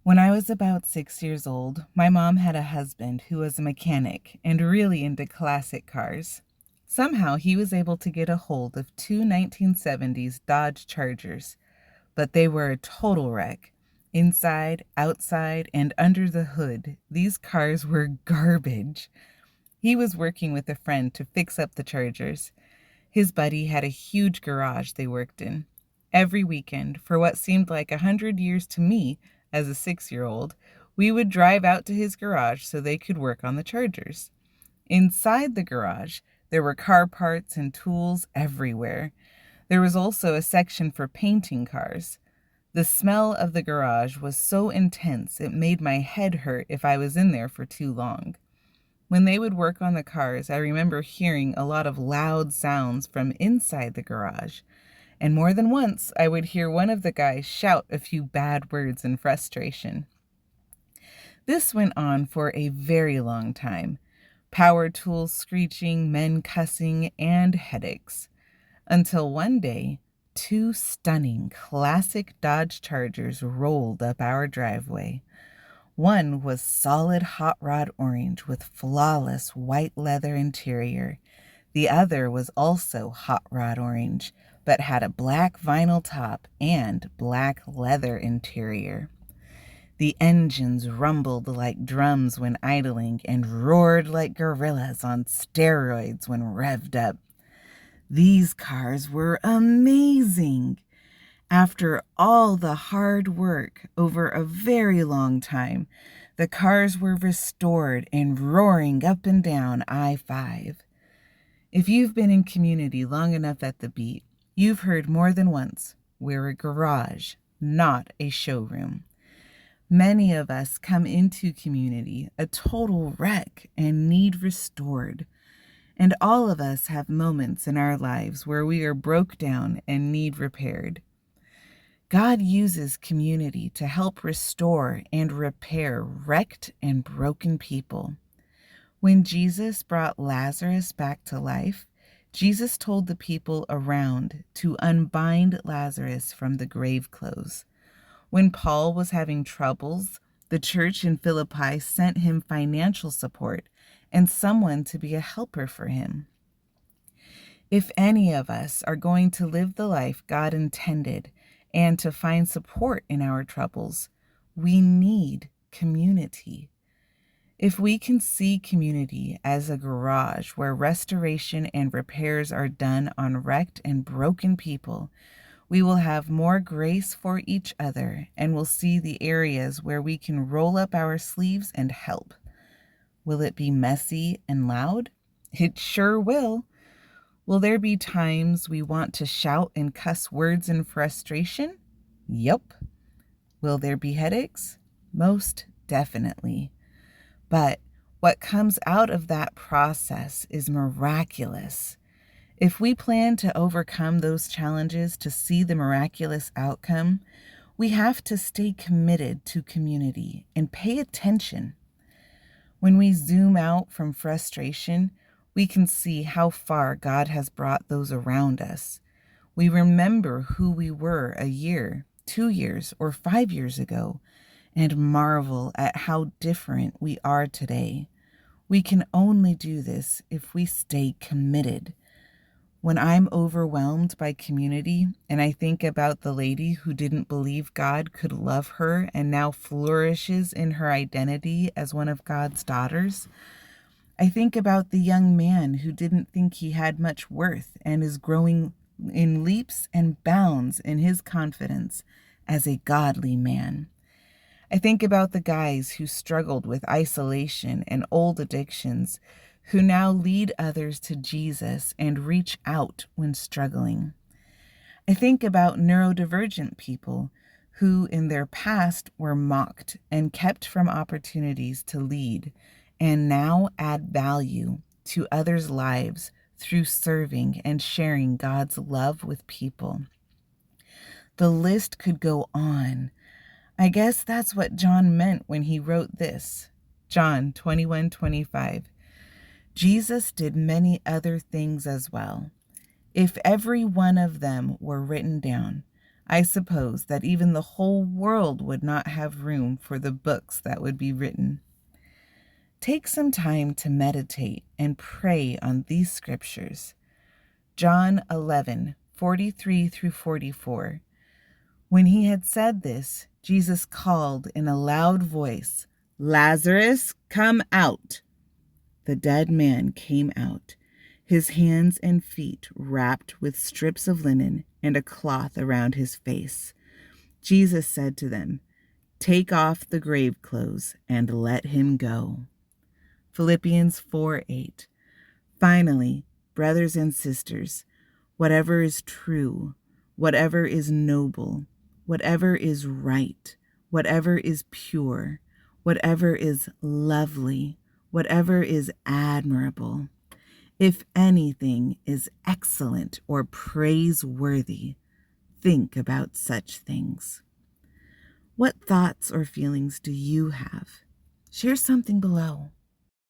When I was about 6 years old, my mom had a husband who was a mechanic and really into classic cars. Somehow he was able to get a hold of two 1970s Dodge Chargers, but they were a total wreck. Inside, outside, and under the hood, these cars were garbage. He was working with a friend to fix up the Chargers. His buddy had a huge garage they worked in. Every weekend, for what seemed like 100 years to me as a 6-year-old, we would drive out to his garage so they could work on the Chargers. Inside the garage, there were car parts and tools everywhere. There was also a section for painting cars. The smell of the garage was so intense it made my head hurt if I was in there for too long. When they would work on the cars, I remember hearing a lot of loud sounds from inside the garage. And more than once, I would hear one of the guys shout a few bad words in frustration. This went on for a very long time. Power tools screeching, men cussing, and headaches. Until one day, two stunning classic Dodge Chargers rolled up our driveway. One was solid hot rod orange with flawless white leather interior. The other was also hot rod orange, but had a black vinyl top and black leather interior. The engines rumbled like drums when idling and roared like gorillas on steroids when revved up. These cars were amazing. After all the hard work over a very long time, the cars were restored and roaring up and down I-5. If you've been in community long enough at the beat, you've heard more than once, we're a garage, not a showroom. Many of us come into community a total wreck and need restored. And all of us have moments in our lives where we are broke down and need repaired. God uses community to help restore and repair wrecked and broken people. When Jesus brought Lazarus back to life, Jesus told the people around to unbind Lazarus from the grave clothes. When Paul was having troubles, the church in Philippi sent him financial support and someone to be a helper for him. If any of us are going to live the life God intended and to find support in our troubles, we need community. If we can see community as a garage where restoration and repairs are done on wrecked and broken people, we will have more grace for each other and will see the areas where we can roll up our sleeves and help. Will it be messy and loud? It sure will. Will there be times we want to shout and cuss words in frustration? Yup. Will there be headaches? Most definitely. But what comes out of that process is miraculous. If we plan to overcome those challenges to see the miraculous outcome, we have to stay committed to community and pay attention. When we zoom out from frustration, we can see how far God has brought those around us. We remember who we were a year, 2 years, or 5 years ago, and marvel at how different we are today. We can only do this if we stay committed. When I'm overwhelmed by community and I think about the lady who didn't believe God could love her and now flourishes in her identity as one of God's daughters, I think about the young man who didn't think he had much worth and is growing in leaps and bounds in his confidence as a godly man. I think about the guys who struggled with isolation and old addictions, who now lead others to Jesus and reach out when struggling. I think about neurodivergent people who in their past were mocked and kept from opportunities to lead, and now add value to others' lives through serving and sharing God's love with people. The list could go on. I guess that's what John meant when he wrote this. John 21:25. Jesus did many other things as well. If every one of them were written down, I suppose that even the whole world would not have room for the books that would be written. Take some time to meditate and pray on these scriptures. John 11:43 through 44. When he had said this, Jesus called in a loud voice, "Lazarus, come out." The dead man came out, his hands and feet wrapped with strips of linen and a cloth around his face. Jesus said to them, "Take off the grave clothes and let him go." Philippians 4:8. Finally, brothers and sisters, whatever is true, whatever is noble, whatever is right, whatever is pure, whatever is lovely, whatever is admirable, if anything is excellent or praiseworthy, think about such things. What thoughts or feelings do you have? Share something below.